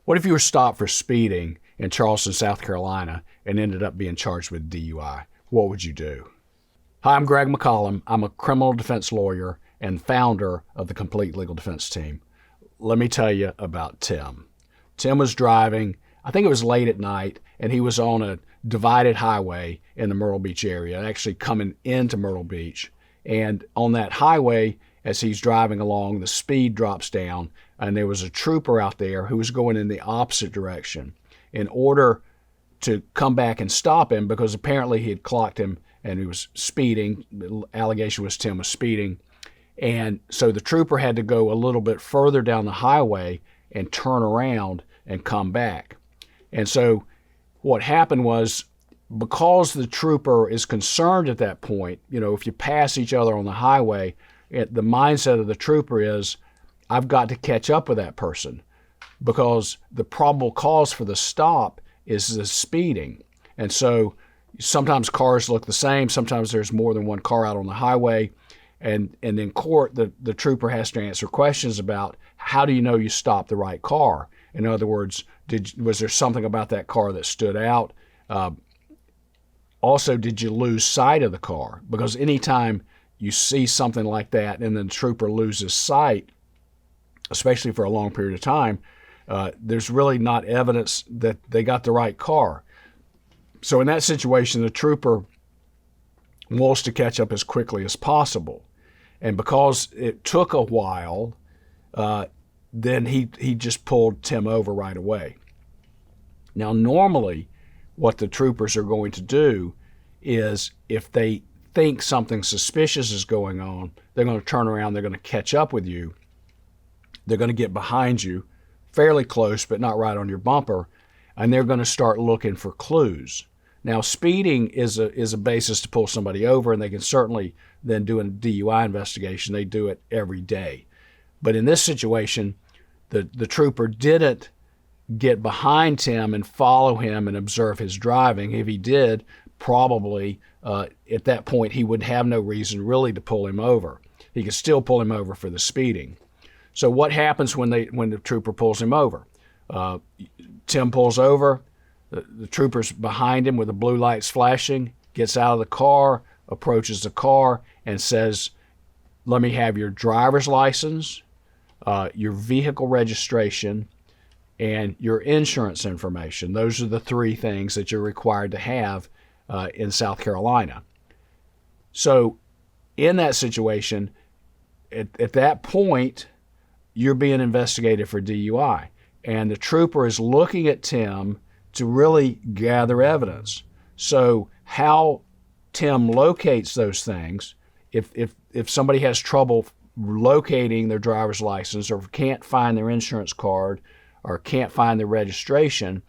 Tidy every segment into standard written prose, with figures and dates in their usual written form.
What if you were stopped for speeding in Charleston, South Carolina, and ended up being charged with DUI? What would you do? Hi, I'm Greg McCollum. I'm a criminal defense lawyer and founder of the Complete Legal Defense Team. Let me tell you about Tim. Tim was driving, I think it was late at night, and he was on a divided highway in the Myrtle Beach area, actually coming into Myrtle Beach. And on that highway, as he's driving along, the speed drops down, and there was a trooper out there who was going in the opposite direction. In order to come back and stop him, because apparently he had clocked him and he was speeding, the allegation was Tim was speeding, and so the trooper had to go a little bit further down the highway and turn around and come back. And so what happened was, because the trooper is concerned at that point, if you pass each other on the highway, the mindset of the trooper is, I've got to catch up with that person, because the probable cause for the stop is the speeding. And so sometimes cars look the same. Sometimes there's more than one car out on the highway. And in court, the trooper has to answer questions about, how do you know you stopped the right car? In other words, was there something about that car that stood out? Also, did you lose sight of the car? Because anytime you see something like that and the trooper loses sight, especially for a long period of time, there's really not evidence that they got the right car. So in that situation, the trooper wants to catch up as quickly as possible. And because it took a while, then he just pulled Tim over right away. Now, normally, what the troopers are going to do is, if they think something suspicious is going on, they're going to turn around, they're going to catch up with you, they're going to get behind you, fairly close, but not right on your bumper, and they're going to start looking for clues. Now, speeding is a basis to pull somebody over, and they can certainly then do a DUI investigation. They do it every day. But in this situation, the trooper didn't get behind Tim and follow him and observe his driving. If he did, probably at that point he would have no reason really to pull him over. He could still pull him over for the speeding. So what happens when the trooper pulls him over? Tim pulls over, the trooper's behind him with the blue lights flashing, gets out of the car, approaches the car, and says, let me have your driver's license, your vehicle registration, and your insurance information. Those are the three things that you're required to have in South Carolina. So in that situation, at that point, you're being investigated for DUI. And the trooper is looking at Tim to really gather evidence. So how Tim locates those things, if somebody has trouble locating their driver's license, or can't find their insurance card, or can't find their registration,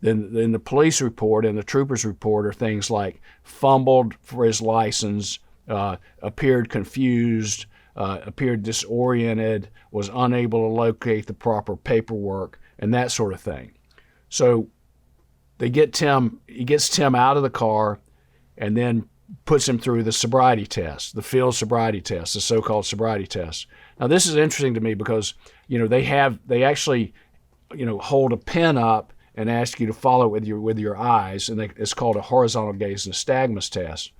then the police report and the trooper's report are things like fumbled for his license, appeared confused, appeared disoriented, was unable to locate the proper paperwork, and that sort of thing. So he gets Tim out of the car and then puts him through the sobriety test, the field sobriety test, the so-called sobriety test. Now, this is interesting to me because, they actually, hold a pen up and ask you to follow it with your eyes, and it's called a horizontal gaze nystagmus test.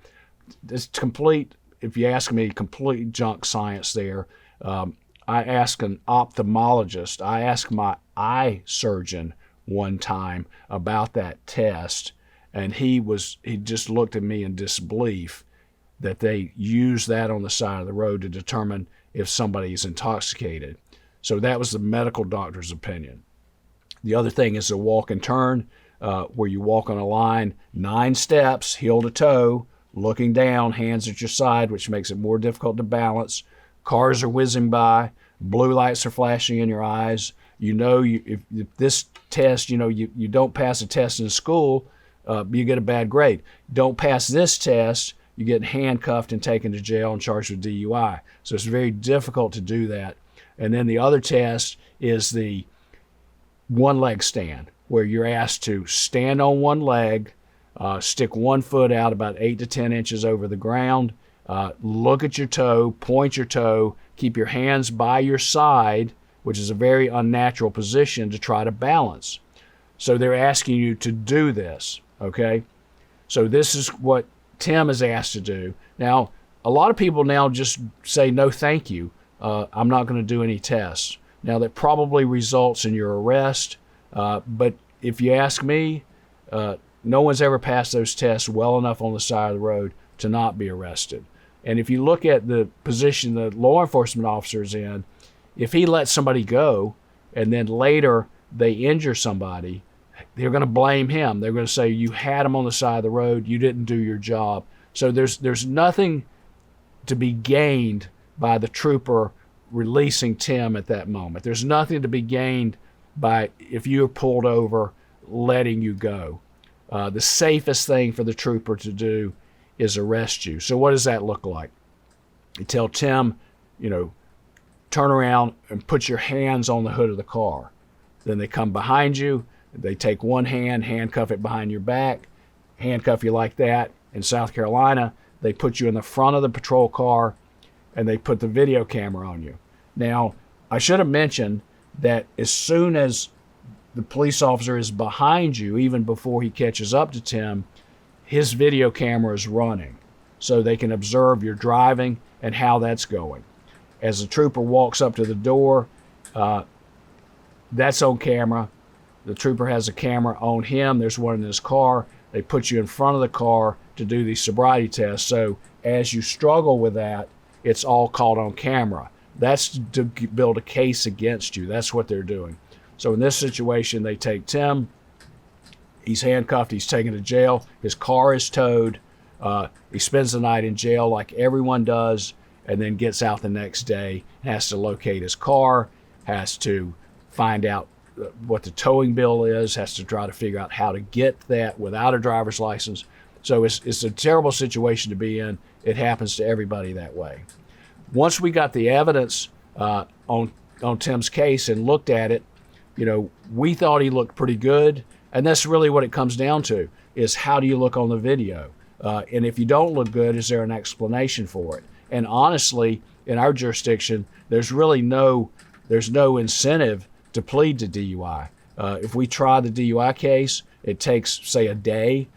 It's complete, if you ask me, complete junk science there. I asked an ophthalmologist, I asked my eye surgeon one time about that test, and he just looked at me in disbelief that they use that on the side of the road to determine if somebody is intoxicated. So that was the medical doctor's opinion. The other thing is a walk and turn, where you walk on a line 9 steps, heel to toe, looking down, hands at your side, which makes it more difficult to balance. Cars are whizzing by, blue lights are flashing in your eyes. If this test, you don't pass a test in school, you get a bad grade. Don't pass this test, you get handcuffed and taken to jail and charged with DUI. So it's very difficult to do that. And then the other test is the one leg stand, where you're asked to stand on one leg, stick one foot out about 8 to 10 inches over the ground, look at your toe, point your toe, keep your hands by your side which is a very unnatural position to try to balance. So they're asking you to do this, okay? So this is what Tim is asked to do. Now, a lot of people now just say, no, thank you. I'm not going to do any tests. Now, that probably results in your arrest, but if you ask me, no one's ever passed those tests well enough on the side of the road to not be arrested. And if you look at the position the law enforcement officer is in, if he lets somebody go and then later they injure somebody, they're going to blame him. They're going to say, you had him on the side of the road, you didn't do your job. So there's nothing to be gained by the trooper releasing Tim at that moment. There's nothing to be gained by, if you're pulled over, letting you go. The safest thing for the trooper to do is arrest you. So what does that look like? You tell Tim, turn around and put your hands on the hood of the car. Then they come behind you. They take one hand, handcuff it behind your back, handcuff you like that. In South Carolina, they put you in the front of the patrol car and they put the video camera on you. Now, I should have mentioned that as soon as the police officer is behind you, even before he catches up to Tim, his video camera is running so they can observe your driving and how that's going. As the trooper walks up to the door, that's on camera. The trooper has a camera on him. There's one in his car. They put you in front of the car to do these sobriety tests. So as you struggle with that, it's all caught on camera. That's to build a case against you. That's what they're doing. So in this situation, they take Tim. He's handcuffed. He's taken to jail. His car is towed. He spends the night in jail like everyone does, and then gets out the next day, has to locate his car, has to find out what the towing bill is, has to try to figure out how to get that without a driver's license. So it's a terrible situation to be in. It happens to everybody that way. Once we got the evidence on Tim's case and looked at it, we thought he looked pretty good. And that's really what it comes down to, is how do you look on the video? And if you don't look good, is there an explanation for it? And honestly, in our jurisdiction, there's no incentive to plead to DUI. If we try the DUI case, it takes, say, a day,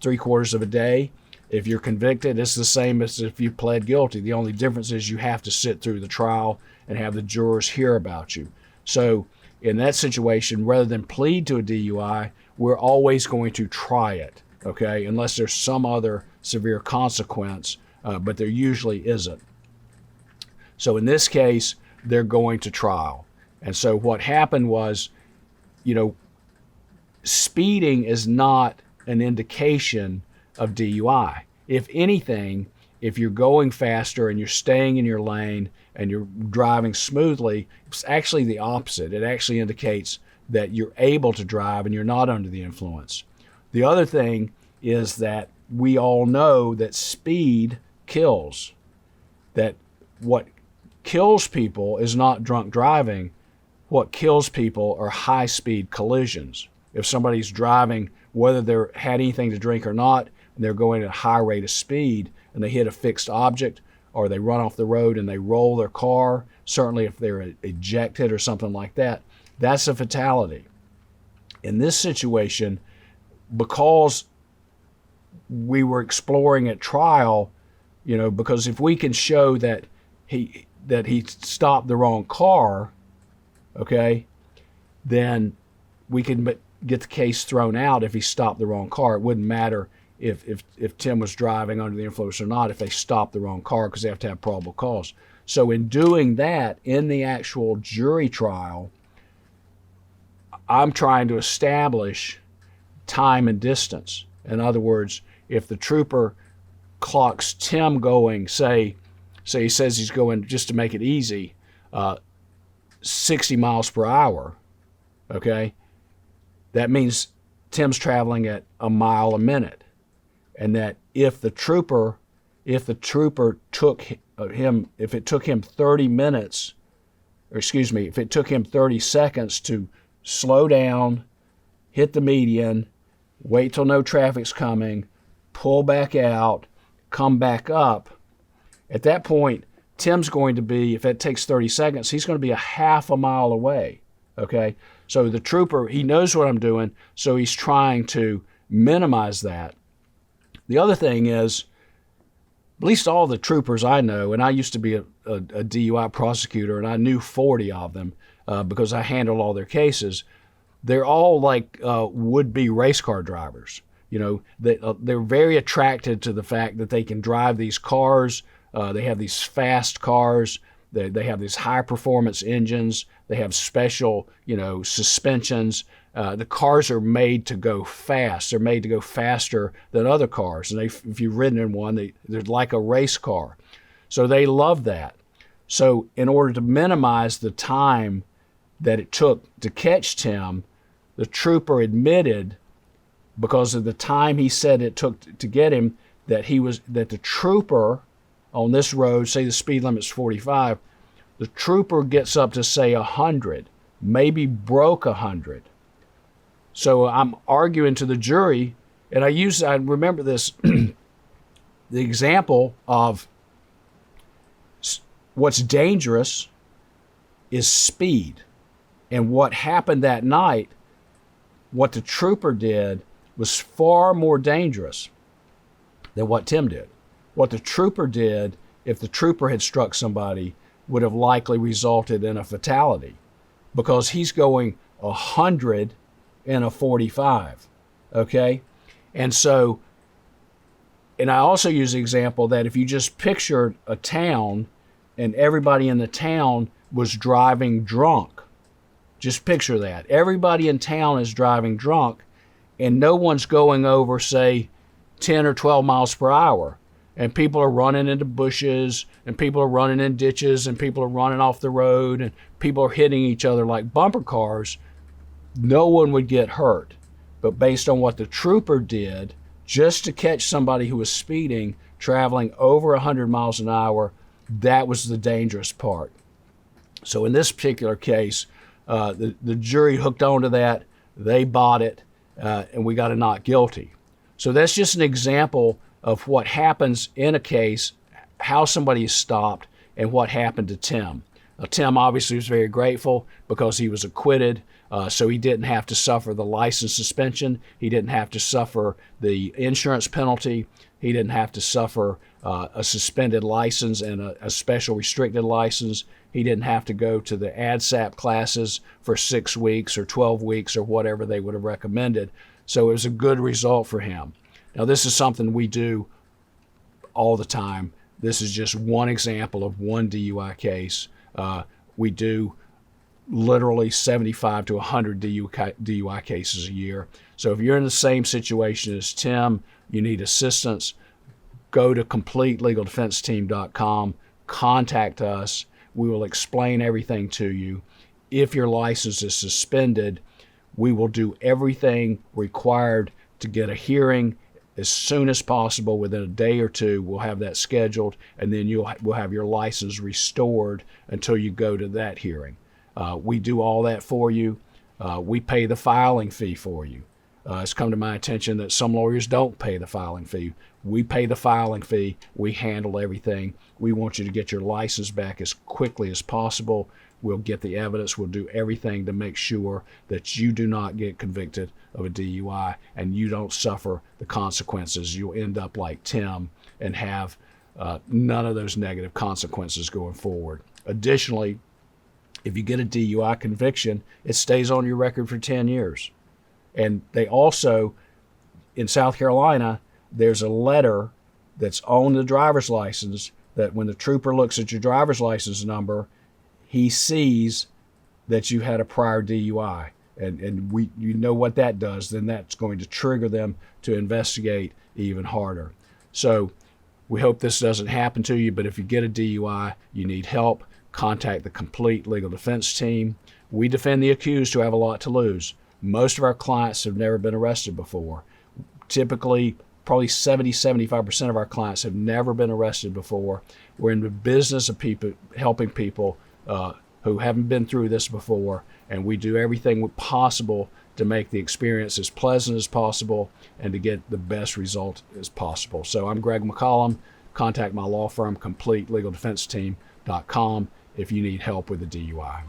3/4 of a day. If you're convicted, it's the same as if you pled guilty. The only difference is you have to sit through the trial and have the jurors hear about you. So in that situation, rather than plead to a DUI, we're always going to try it, okay, unless there's some other severe consequence, but there usually isn't. So in this case, they're going to trial. And so what happened was, speeding is not an indication of DUI. If anything, if you're going faster and you're staying in your lane and you're driving smoothly, it's actually the opposite. It actually indicates that you're able to drive and you're not under the influence. The other thing is that we all know that speed kills. That what kills people is not drunk driving. What kills people are high-speed collisions. If somebody's driving, whether they had anything to drink or not, and they're going at a high rate of speed and they hit a fixed object, or they run off the road and they roll their car, certainly if they're ejected or something like that, that's a fatality. In this situation, because we were exploring at trial, because if we can show that he stopped the wrong car, okay, then we can get the case thrown out if he stopped the wrong car. It wouldn't matter if Tim was driving under the influence or not, if they stopped the wrong car, because they have to have probable cause. So in doing that, in the actual jury trial, I'm trying to establish time and distance. In other words, if the trooper clocks Tim going, say he says he's going, just to make it easy, 60 miles per hour, okay, that means Tim's traveling at a mile a minute. And that if it took him 30 minutes, or excuse me, if it took him 30 seconds to slow down, hit the median, wait till no traffic's coming, pull back out, come back up, at that point, Tim's going to be, if it takes 30 seconds, he's going to be a half a mile away, okay? So the trooper, he knows what I'm doing, so he's trying to minimize that. The other thing is, at least all the troopers I know, and I used to be a DUI prosecutor, and I knew 40 of them because I handled all their cases. They're all like would-be race car drivers. You know, they're very attracted to the fact that they can drive these cars. They have these fast cars. They have these high-performance engines. They have special, suspensions. The cars are made to go fast. They're made to go faster than other cars. And if you've ridden in one, they're like a race car. So they love that. So in order to minimize the time that it took to catch Tim, the trooper admitted, because of the time he said it took to get him, that the trooper on this road, say the speed limit's 45, the trooper gets up to say 100, maybe broke 100. So I'm arguing to the jury, and I remember this, the example of what's dangerous is speed. And what happened that night, what the trooper did was far more dangerous than what Tim did. What the trooper did, if the trooper had struck somebody, would have likely resulted in a fatality, because he's going 100 in a 45, okay? And I also use the example that if you just pictured a town and everybody in the town was driving drunk, just picture that. Everybody in town is driving drunk, and no one's going over, say, 10 or 12 miles per hour. And people are running into bushes, and people are running in ditches, and people are running off the road, and people are hitting each other like bumper cars. No one would get hurt. But based on what the trooper did, just to catch somebody who was speeding, traveling over 100 miles an hour, that was the dangerous part. So in this particular case, the jury hooked onto that, they bought it, and we got a not guilty. So that's just an example of what happens in a case, how somebody is stopped, and what happened to Tim. Tim obviously was very grateful because he was acquitted, so he didn't have to suffer the license suspension. He didn't have to suffer the insurance penalty. He didn't have to suffer a suspended license and a special restricted license. He didn't have to go to the ADSAP classes for 6 weeks or 12 weeks or whatever they would have recommended. So it was a good result for him. Now, this is something we do all the time. This is just one example of one DUI case. We do literally 75 to 100 DUI cases a year. So if you're in the same situation as Tim, you need assistance, go to CompleteLegalDefenseTeam.com, contact us. We will explain everything to you. If your license is suspended, we will do everything required to get a hearing as soon as possible. Within a day or two, we'll have that scheduled, and then we'll have your license restored until you go to that hearing. We do all that for you. We pay the filing fee for you. It's come to my attention that some lawyers don't pay the filing fee. We pay the filing fee. We handle everything. We want you to get your license back as quickly as possible. We'll get the evidence. We'll do everything to make sure that you do not get convicted of a DUI and you don't suffer the consequences. You'll end up like Tim and have none of those negative consequences going forward. Additionally, if you get a DUI conviction, it stays on your record for 10 years. And they also, in South Carolina, there's a letter that's on the driver's license that when the trooper looks at your driver's license number, he sees that you had a prior DUI. And you know what that does, then that's going to trigger them to investigate even harder. So we hope this doesn't happen to you, but if you get a DUI, you need help, contact the Complete Legal Defense Team. We defend the accused who have a lot to lose. Most of our clients have never been arrested before. Typically, probably 70-75% of our clients have never been arrested before. We're in the business of helping people who haven't been through this before, and we do everything possible to make the experience as pleasant as possible and to get the best result as possible. So I'm Greg McCollum. Contact my law firm, Complete Legal Defense Team, if you need help with a DUI.